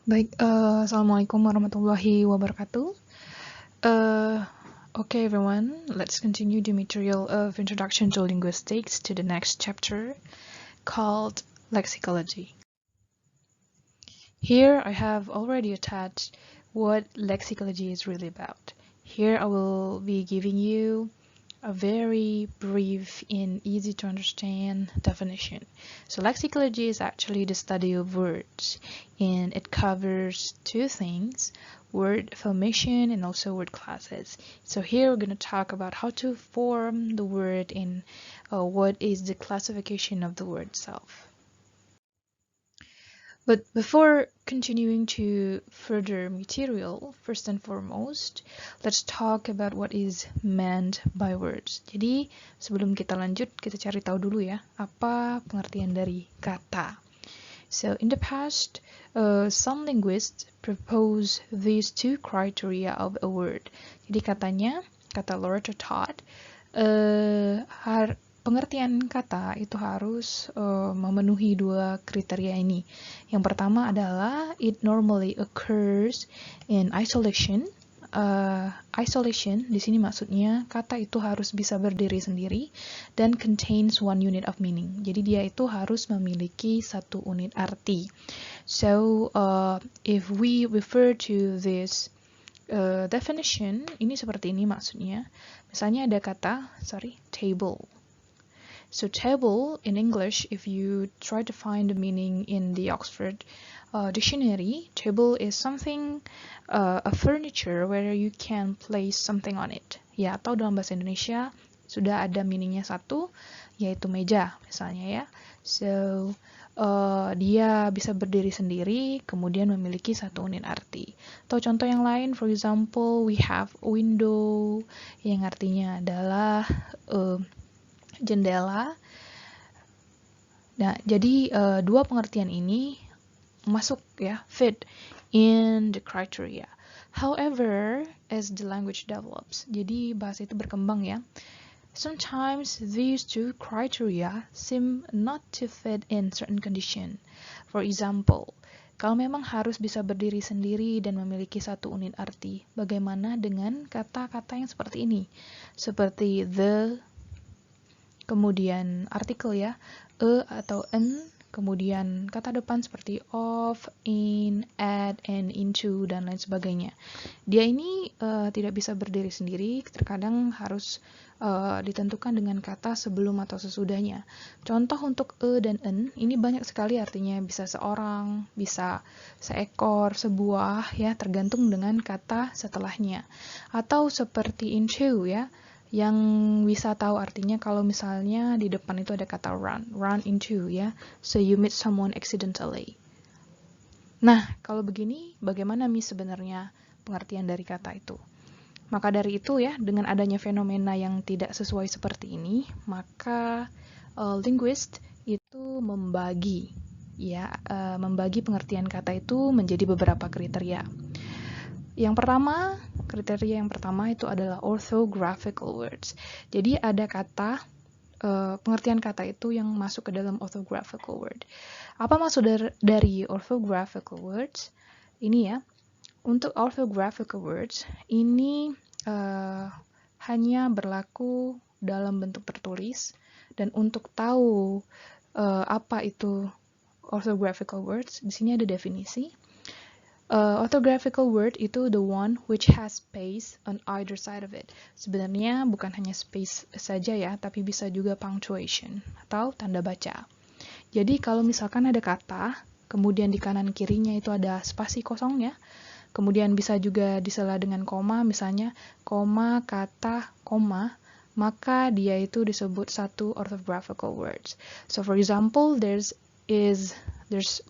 Baik, Assalamualaikum warahmatullahi wabarakatuh. Okay, everyone, let's continue the material of Introduction to Linguistics to the next chapter called Lexicology. Here, I have already attached what lexicology is really about. Here, I will be giving you a very brief and easy to understand definition. So lexicology is actually the study of words, and it covers two things: word formation and also word classes. So here we're going to talk about how to form the word and what is the classification of the word itself. But before continuing to further material, first and foremost, let's talk about what is meant by words. Jadi, sebelum kita lanjut, kita cari tahu dulu ya, apa pengertian dari kata. So, in the past, some linguists propose these two criteria of a word. Jadi katanya, kata Loretta Todd, pengertian kata itu harus memenuhi dua kriteria ini. Yang pertama adalah it normally occurs in isolation. Isolation di sini maksudnya kata itu harus bisa berdiri sendiri dan contains one unit of meaning. Jadi dia itu harus memiliki satu unit arti. So if we refer to this definition, ini seperti ini maksudnya. Misalnya ada kata, table. So table in English, if you try to find the meaning in the Oxford dictionary, table is something, a furniture where you can place something on it. Ya, atau dalam bahasa Indonesia sudah ada meaningnya satu, yaitu meja misalnya ya. So dia bisa berdiri sendiri, kemudian memiliki satu unit arti. Atau contoh yang lain, for example, we have window, yang artinya adalah jendela. Nah, jadi dua pengertian ini masuk ya, fit in the criteria. However, as the language develops, jadi bahasa itu berkembang ya. Sometimes these two criteria seem not to fit in certain condition. For example, kalau memang harus bisa berdiri sendiri dan memiliki satu unit arti, bagaimana dengan kata-kata yang seperti ini? Seperti the, kemudian artikel ya, atau an, kemudian kata depan seperti of, in, at, and into, dan lain sebagainya. Dia ini tidak bisa berdiri sendiri, terkadang harus ditentukan dengan kata sebelum atau sesudahnya. Contoh untuk dan en, ini banyak sekali artinya, bisa seorang, bisa seekor, sebuah, ya tergantung dengan kata setelahnya. Atau seperti into ya, yang bisa tahu artinya kalau misalnya di depan itu ada kata run into ya, so you meet someone accidentally. Nah, kalau begini, bagaimana sebenarnya pengertian dari kata itu? Maka dari itu ya, dengan adanya fenomena yang tidak sesuai seperti ini, maka linguist itu membagi pengertian kata itu menjadi beberapa kriteria. Kriteria yang pertama itu adalah orthographical words. Jadi ada kata, pengertian kata itu yang masuk ke dalam orthographical word. Apa maksud dari orthographical words? Ini ya, untuk orthographical words, ini hanya berlaku dalam bentuk tertulis, dan untuk tahu apa itu orthographical words, di sini ada definisi. Orthographical word itu the one which has space on either side of it. Sebenarnya bukan hanya space saja ya, tapi bisa juga punctuation atau tanda baca. Jadi kalau misalkan ada kata, kemudian di kanan kirinya itu ada spasi kosong ya, kemudian bisa juga disela dengan koma, misalnya koma, kata, koma, maka dia itu disebut satu orthographical words. So for example, there's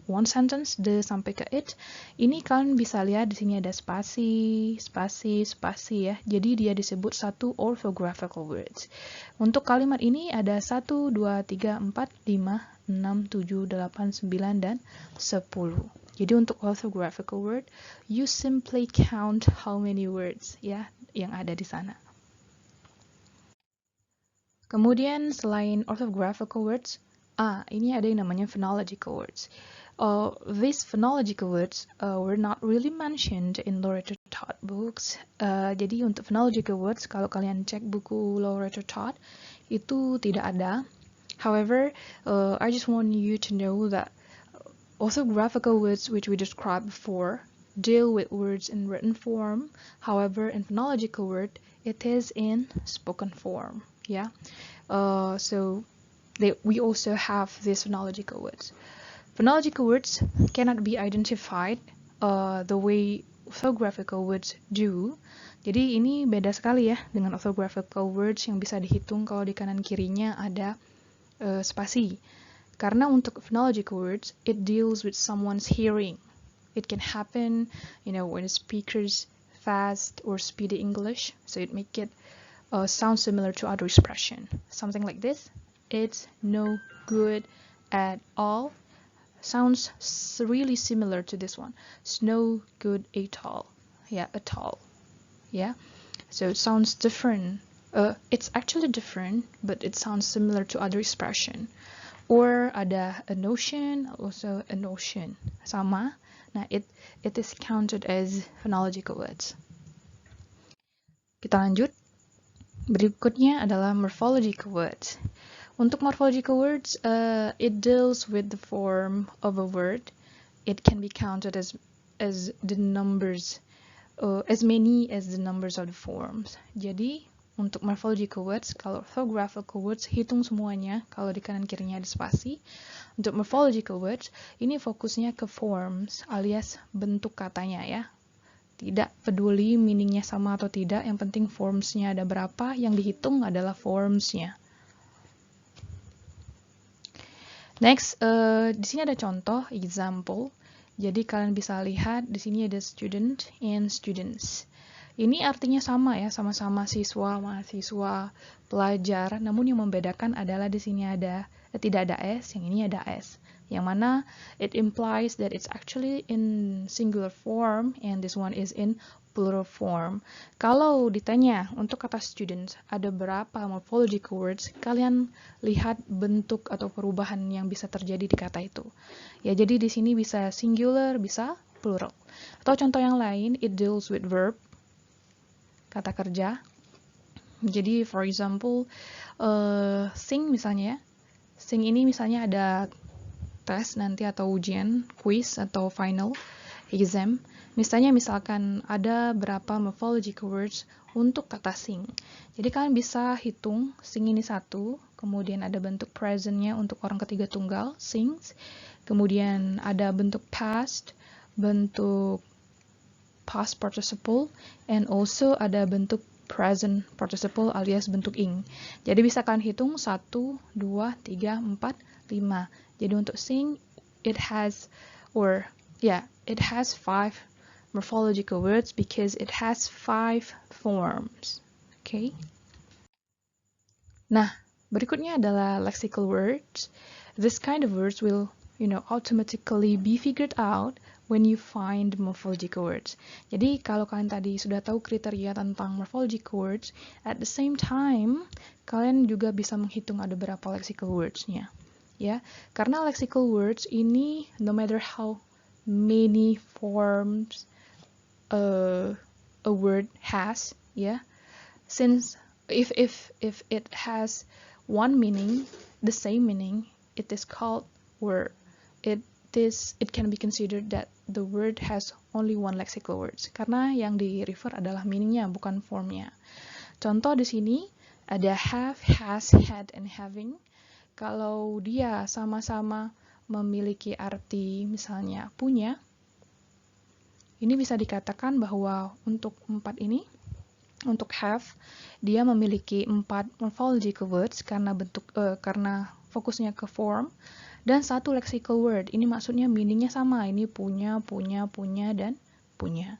one sentence, the sampai ke it. Ini kalian bisa lihat di sini ada spasi, spasi, spasi ya. Jadi dia disebut satu orthographical words. Untuk kalimat ini ada 1, 2, 3, 4, 5, 6, 7, 8, 9, dan 10. Jadi untuk orthographical word, you simply count how many words ya yang ada di sana. Kemudian selain orthographical words, ini ada yang namanya phonological words. These phonological words were not really mentioned in literature taught books. Jadi untuk phonological words, kalau kalian cek buku literature taught, itu tidak ada. However, I just want you to know that orthographical words which we described before deal with words in written form. However, in phonological word, it is in spoken form. Yeah. So we also have these phonological words. Phonological words cannot be identified the way orthographical words do. Jadi ini beda sekali ya dengan orthographical words yang bisa dihitung kalau di kanan kirinya ada spasi. Karena untuk phonological words, it deals with someone's hearing. It can happen, when speakers fast or speedy English, so it make it sound similar to other expression. Something like this. It's no good at all. Sounds really similar to this one. It's no good at all. Yeah, at all. Yeah. So it sounds different. It's actually different, but it sounds similar to other expression. Or ada a notion, also a notion. Sama. Nah, it is counted as phonological words. Kita lanjut. Berikutnya adalah morphological words. Untuk morphological words, it deals with the form of a word. It can be counted as the numbers, as many as the numbers of the forms. Jadi, untuk morphological words, kalau orthographical words, hitung semuanya, kalau di kanan kirinya ada spasi. Untuk morphological words, ini fokusnya ke forms, alias bentuk katanya ya. Tidak peduli meaningnya sama atau tidak, yang penting formsnya ada berapa, yang dihitung adalah formsnya. Next, di sini ada contoh, example. Jadi kalian bisa lihat di sini ada student and students. Ini artinya sama ya, sama-sama siswa, mahasiswa, pelajar. Namun yang membedakan adalah di sini tidak ada s, yang ini ada s. Yang mana it implies that it's actually in singular form and this one is in plural form. Kalau ditanya untuk kata students ada berapa morphological words, kalian lihat bentuk atau perubahan yang bisa terjadi di kata itu. Ya, jadi di sini bisa singular, bisa plural. Atau contoh yang lain, it deals with verb, kata kerja. Jadi for example, sing misalnya ya. Sing ini misalnya ada tes nanti atau ujian, quiz atau final exam. Misalkan ada berapa morphological words untuk kata sing. Jadi kalian bisa hitung sing ini satu, kemudian ada bentuk presentnya untuk orang ketiga tunggal, sings. Kemudian ada bentuk past, bentuk past participle, and also ada bentuk present participle alias bentuk ing. Jadi bisa kalian hitung 1, 2, 3, 4, 5. Jadi untuk sing, it has 5 morphological words because it has 5 forms. Okay. Nah, berikutnya adalah lexical words. This kind of words will, automatically be figured out when you find morphological words. Jadi kalau kalian tadi sudah tahu kriteria tentang morphological words, at the same time kalian juga bisa menghitung ada berapa lexical words-nya. Ya, karena lexical words ini no matter how many forms a word has, since if it has one meaning, the same meaning, it is called word. It can be considered that the word has only one lexical words karena yang di refer adalah meaningnya bukan formnya. Contoh di sini ada have, has, had, and having. Kalau dia sama-sama memiliki arti misalnya punya, ini bisa dikatakan bahwa untuk 4 ini, untuk have, dia memiliki 4 morphological words karena karena fokusnya ke form, dan 1 lexical word. Ini maksudnya meaningnya sama, ini punya, dan punya.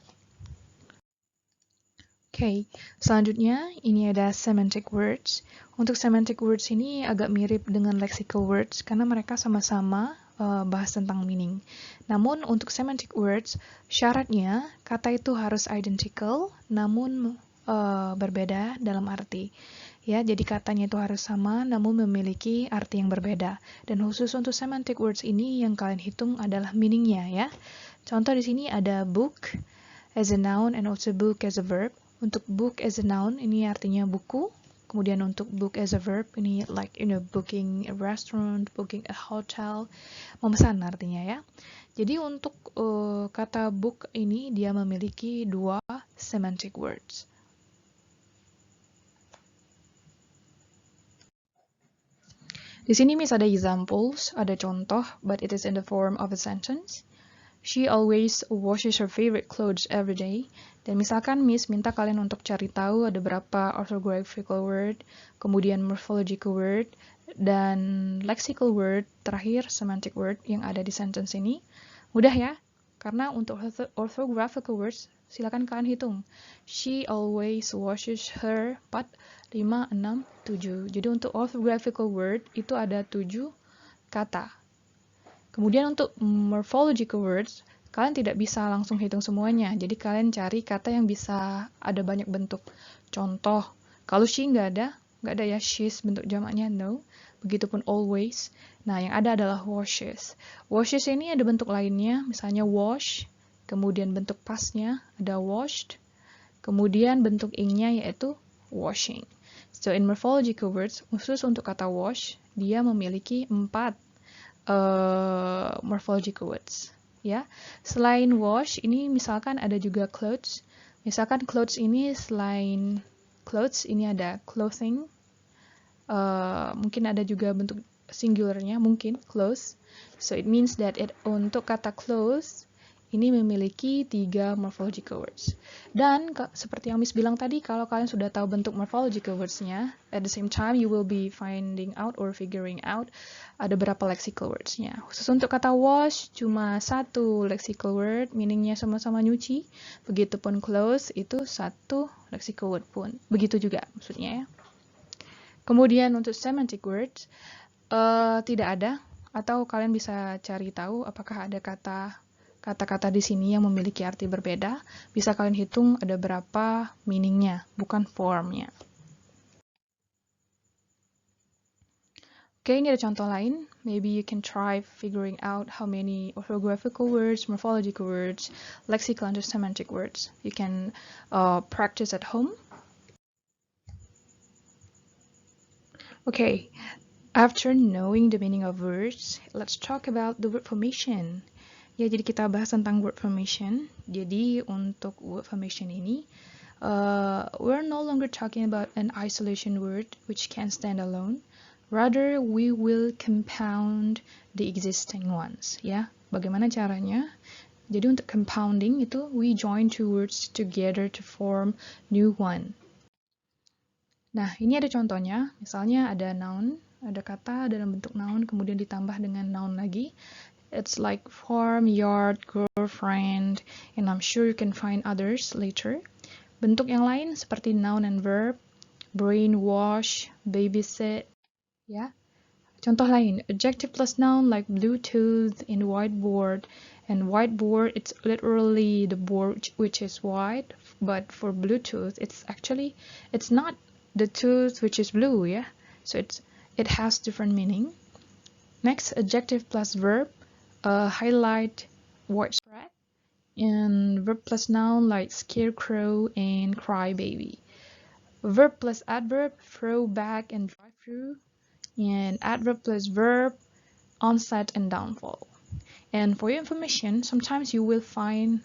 Oke, selanjutnya ini ada semantic words. Untuk semantic words ini agak mirip dengan lexical words karena mereka sama-sama bahas tentang meaning. Namun untuk semantic words, syaratnya kata itu harus identical namun berbeda dalam arti. Ya, jadi katanya itu harus sama namun memiliki arti yang berbeda. Dan khusus untuk semantic words ini yang kalian hitung adalah meaningnya ya. Contoh di sini ada book as a noun and also book as a verb. Untuk book as a noun ini artinya buku. Kemudian untuk book as a verb ini like booking a restaurant, booking a hotel, memesan artinya ya. Jadi untuk kata book ini dia memiliki dua semantic words. Di sini Miss ada examples, ada contoh, but it is in the form of a sentence. She always washes her favorite clothes every day. Dan misalkan Miss minta kalian untuk cari tahu ada berapa orthographical word, kemudian morphological word, dan lexical word, terakhir semantic word yang ada di sentence ini. Mudah ya? Karena untuk orthographical words, silakan kalian hitung. She always washes her 4, 5, 6, 7. Jadi untuk orthographical word itu ada 7 kata. Kemudian untuk morphological words, kalian tidak bisa langsung hitung semuanya. Jadi kalian cari kata yang bisa ada banyak bentuk. Contoh, kalau she nggak ada ya, she's bentuk jamaknya no. Begitupun always. Nah, yang ada adalah washes. Washes ini ada bentuk lainnya, misalnya wash. Kemudian bentuk pasnya ada washed. Kemudian bentuk ing-nya yaitu washing. So in morphological words, khusus untuk kata wash, dia memiliki 4 morphological words ya. Selain wash ini misalkan ada juga clothes. Misalkan clothes ini selain clothes ini ada clothing. Mungkin ada juga bentuk singularnya mungkin clothes. So it means that untuk kata clothes ini memiliki 3 morphological words. Dan seperti yang Miss bilang tadi, kalau kalian sudah tahu bentuk morphological words-nya, at the same time you will be finding out or figuring out ada berapa lexical words-nya. Khusus untuk kata wash, cuma 1 lexical word, meaning-nya sama-sama nyuci. Begitupun clothes, itu 1 lexical word pun. Begitu juga maksudnya ya. Kemudian untuk semantic words, tidak ada, atau kalian bisa cari tahu apakah ada kata-kata di sini yang memiliki arti berbeda. Bisa kalian hitung ada berapa meaning-nya, bukan form-nya. Oke, ini ada contoh lain. Maybe you can try figuring out how many orthographical words, morphological words, lexical and semantic words you can practice at home. Okay, after knowing the meaning of words, let's talk about the word formation. Ya, jadi kita bahas tentang word formation. Jadi untuk word formation ini, we're no longer talking about an isolation word which can stand alone. Rather, we will compound the existing ones. Ya, bagaimana caranya? Jadi untuk compounding itu, we join two words together to form new one. Nah, ini ada contohnya. Misalnya ada noun, ada kata dalam bentuk noun, kemudian ditambah dengan noun lagi. It's like farm, yard, girlfriend, and I'm sure you can find others later. Bentuk yang lain seperti noun and verb, brainwash, babysit, ya. Contoh lain, adjective plus noun like Bluetooth and whiteboard. And whiteboard, it's literally the board which is white, but for Bluetooth, it's not the tooth which is blue, yeah. So it has different meaning. Next, adjective plus verb. Highlight, widespread, and verb plus noun like scarecrow and crybaby. Verb plus adverb, throwback and drive-through, and adverb plus verb, onset and downfall. And for your information, sometimes you will find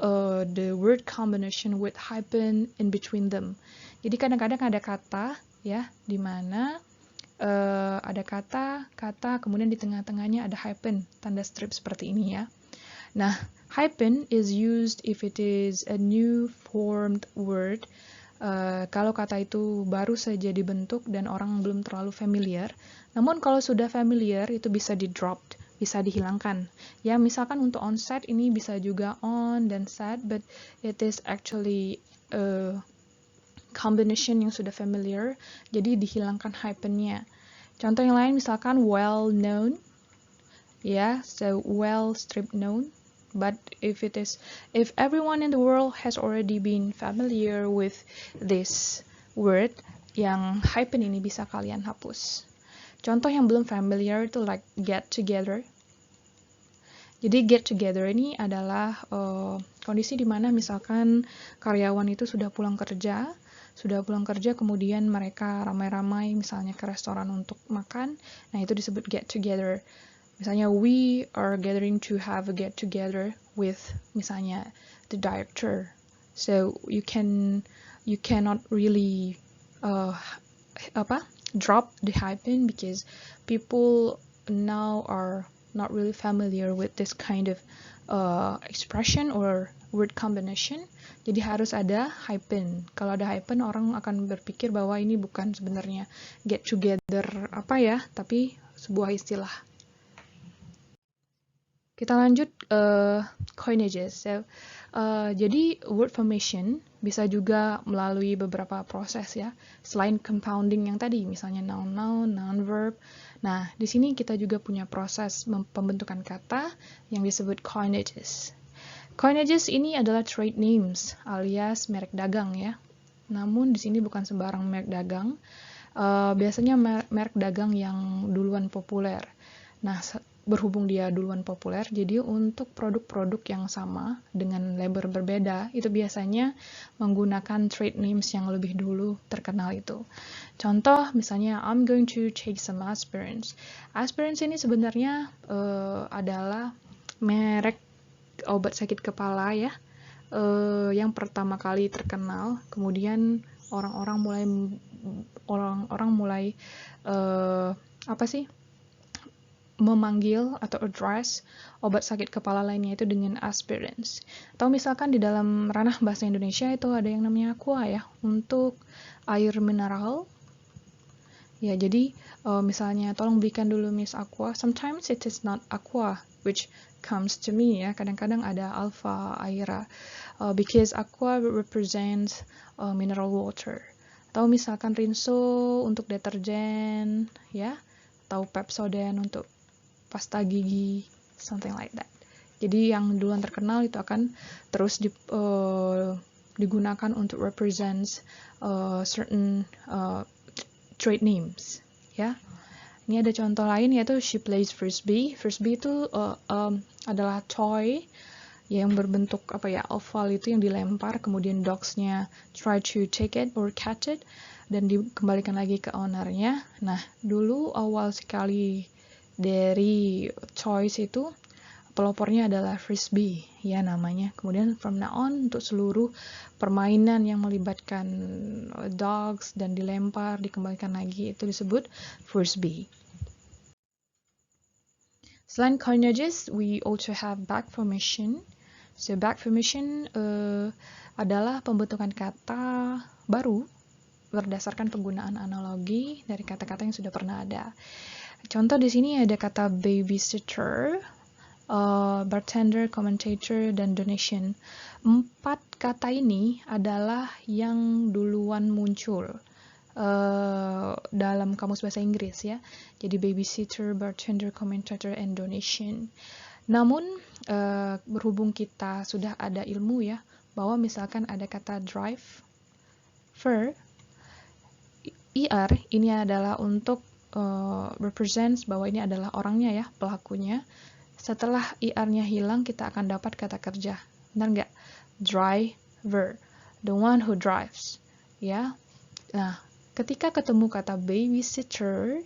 the word combination with hyphen in between them. Jadi kadang-kadang ada kata ya, di mana ada kata, kemudian di tengah-tengahnya ada hyphen, tanda strip seperti ini ya. Nah, hyphen is used if it is a new formed word. Kalau kata itu baru saja dibentuk dan orang belum terlalu familiar. Namun kalau sudah familiar itu bisa di-drop, bisa dihilangkan. Ya, misalkan untuk onset ini bisa juga on dan set, but it is actually combination yang sudah familiar, jadi dihilangkan hyphen-nya. Contoh yang lain misalkan well known, ya, so well strip known. But if everyone in the world has already been familiar with this word, yang hyphen ini bisa kalian hapus. Contoh yang belum familiar itu like get together. Jadi get together ini adalah kondisi di mana misalkan karyawan itu sudah pulang kerja kemudian mereka ramai-ramai misalnya ke restoran untuk makan. Nah, itu disebut get together. Misalnya we are gathering to have a get together with misalnya the director. So you cannot really drop the hyphen because people now are not really familiar with this kind of expression or word combination. Jadi harus ada hyphen. Kalau ada hyphen, orang akan berpikir bahwa ini bukan sebenarnya get together tapi sebuah istilah. Kita lanjut coinages. So, jadi word formation bisa juga melalui beberapa proses ya. Selain compounding yang tadi, misalnya noun-noun, noun-verb. Nah, di sini kita juga punya proses pembentukan kata yang disebut coinages. Coinages ini adalah trade names alias merek dagang ya. Namun di sini bukan sembarang merek dagang. Biasanya merek dagang yang duluan populer. Nah, berhubung dia duluan populer, jadi untuk produk-produk yang sama dengan label berbeda, itu biasanya menggunakan trade names yang lebih dulu terkenal itu. Contoh, misalnya, I'm going to take some aspirins. Aspirins ini sebenarnya adalah merek obat sakit kepala ya, yang pertama kali terkenal, kemudian orang-orang mulai memanggil atau address obat sakit kepala lainnya itu dengan aspirins. Atau misalkan di dalam ranah bahasa Indonesia itu ada yang namanya aqua ya, untuk air mineral. Ya, jadi misalnya tolong belikan dulu Miss Aqua. Sometimes it is not aqua which comes to me ya. Kadang-kadang ada alpha aira because aqua represents mineral water. Atau misalkan Rinso untuk deterjen ya, atau Pepsodent untuk pasta gigi, something like that. Jadi yang duluan terkenal itu akan terus digunakan untuk represent certain trade names, ya. Ini ada contoh lain yaitu she plays frisbee. Frisbee itu adalah toy yang berbentuk oval itu yang dilempar, kemudian dogs-nya try to take it or catch it dan dikembalikan lagi ke owner-nya. Nah, dulu awal sekali dari choice itu pelopornya adalah frisbee ya namanya. Kemudian from now on untuk seluruh permainan yang melibatkan dogs dan dilempar dikembalikan lagi itu disebut frisbee. Selain coinages, we also have back formation. So back formation adalah pembentukan kata baru berdasarkan penggunaan analogi dari kata-kata yang sudah pernah ada. Contoh di sini ada kata babysitter, bartender, commentator, dan donation. 4 kata ini adalah yang duluan muncul dalam kamus bahasa Inggris ya. Jadi babysitter, bartender, commentator, and donation. Namun berhubung kita sudah ada ilmu ya, bahwa misalkan ada kata drive, ER ini adalah untuk represents bahwa ini adalah orangnya ya, pelakunya. Setelah ER-nya hilang, kita akan dapat kata kerja. Benar nggak? Driver, the one who drives. Ya. Nah, ketika ketemu kata babysitter,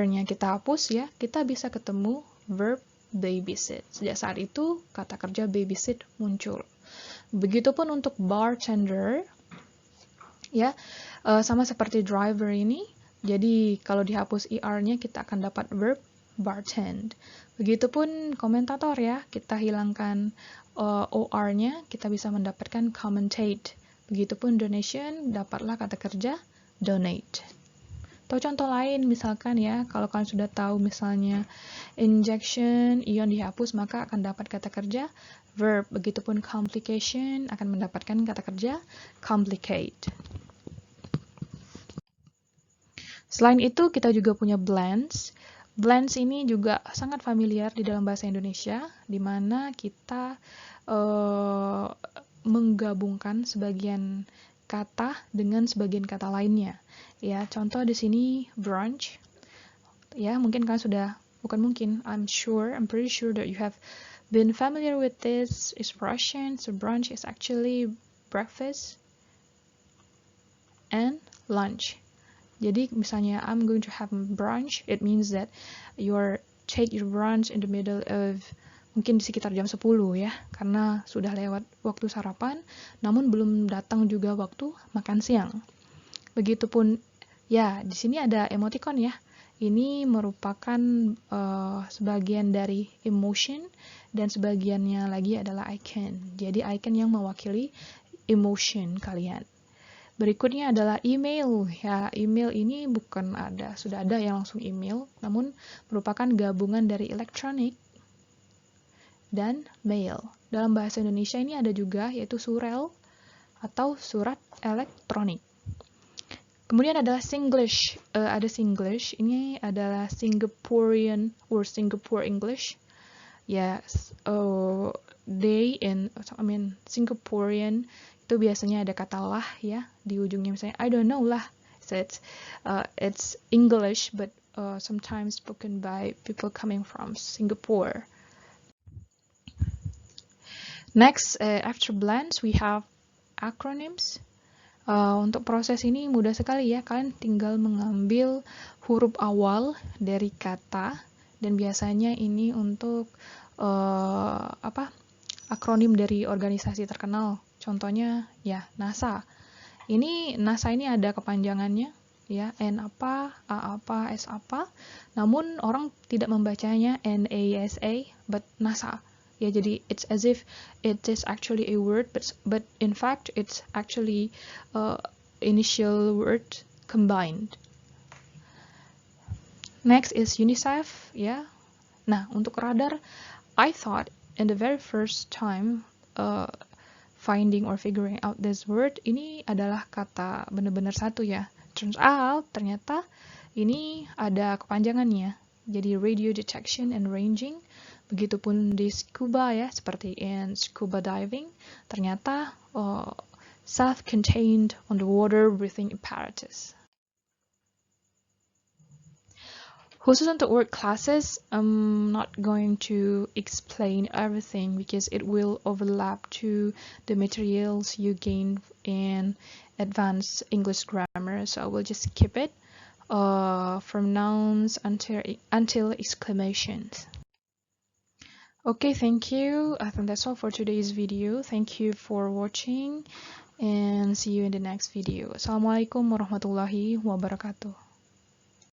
nya kita hapus ya, kita bisa ketemu verb babysit. Sejak saat itu, kata kerja babysit muncul. Begitupun untuk bartender, ya, sama seperti driver ini. Jadi kalau dihapus ER-nya kita akan dapat verb bartend. Begitupun komentator ya, kita hilangkan OR-nya, kita bisa mendapatkan commentate. Begitupun donation, dapatlah kata kerja donate. Atau contoh lain misalkan ya, kalau kalian sudah tahu misalnya injection, ion dihapus maka akan dapat kata kerja verb. Begitupun complication akan mendapatkan kata kerja complicate. Selain itu, kita juga punya blends. Blends ini juga sangat familiar di dalam bahasa Indonesia, di mana kita menggabungkan sebagian kata dengan sebagian kata lainnya. Ya, contoh di sini brunch. Ya, mungkin kalian sudah, bukan mungkin, I'm pretty sure that you have been familiar with this expression. So brunch is actually breakfast and lunch. Jadi misalnya I'm going to have brunch, it means that take your brunch in the middle of mungkin di sekitar jam 10 ya, karena sudah lewat waktu sarapan, namun belum datang juga waktu makan siang. Begitupun ya, di sini ada emoticon ya. Ini merupakan sebagian dari emotion dan sebagiannya lagi adalah icon. Jadi icon yang mewakili emotion kalian. Berikutnya adalah email. Ya, email ini sudah ada yang langsung email, namun merupakan gabungan dari elektronik dan mail. Dalam bahasa Indonesia ini ada juga, yaitu surel atau surat elektronik. Kemudian adalah Singlish. Ada Singlish. Ini adalah Singaporean or Singapore English. Yes, Singaporean itu biasanya ada kata lah ya di ujungnya, misalnya I don't know lah. So it's English but sometimes spoken by people coming from Singapore. Next, after blends we have acronyms. Untuk proses ini mudah sekali ya, kalian tinggal mengambil huruf awal dari kata, dan biasanya ini untuk akronim dari organisasi terkenal. Contohnya ya NASA. NASA ini ada kepanjangannya ya, N apa, A apa, S apa. Namun orang tidak membacanya NASA but NASA. Ya, jadi it's as if it is actually a word but in fact it's actually initial word combined. Next is UNICEF ya. Nah, untuk radar, I thought in the very first time finding or figuring out this word, ini adalah kata benar-benar satu ya. Turns out, ternyata ini ada kepanjangannya. Jadi radio detection and ranging. Begitupun di scuba ya, seperti in scuba diving. Ternyata self-contained underwater breathing apparatus. Khusus untuk word classes, I'm not going to explain everything because it will overlap to the materials you gain in advanced English grammar. So I will just skip it from nouns until exclamations. Okay, thank you. I think that's all for today's video. Thank you for watching and see you in the next video. Assalamualaikum warahmatullahi wabarakatuh.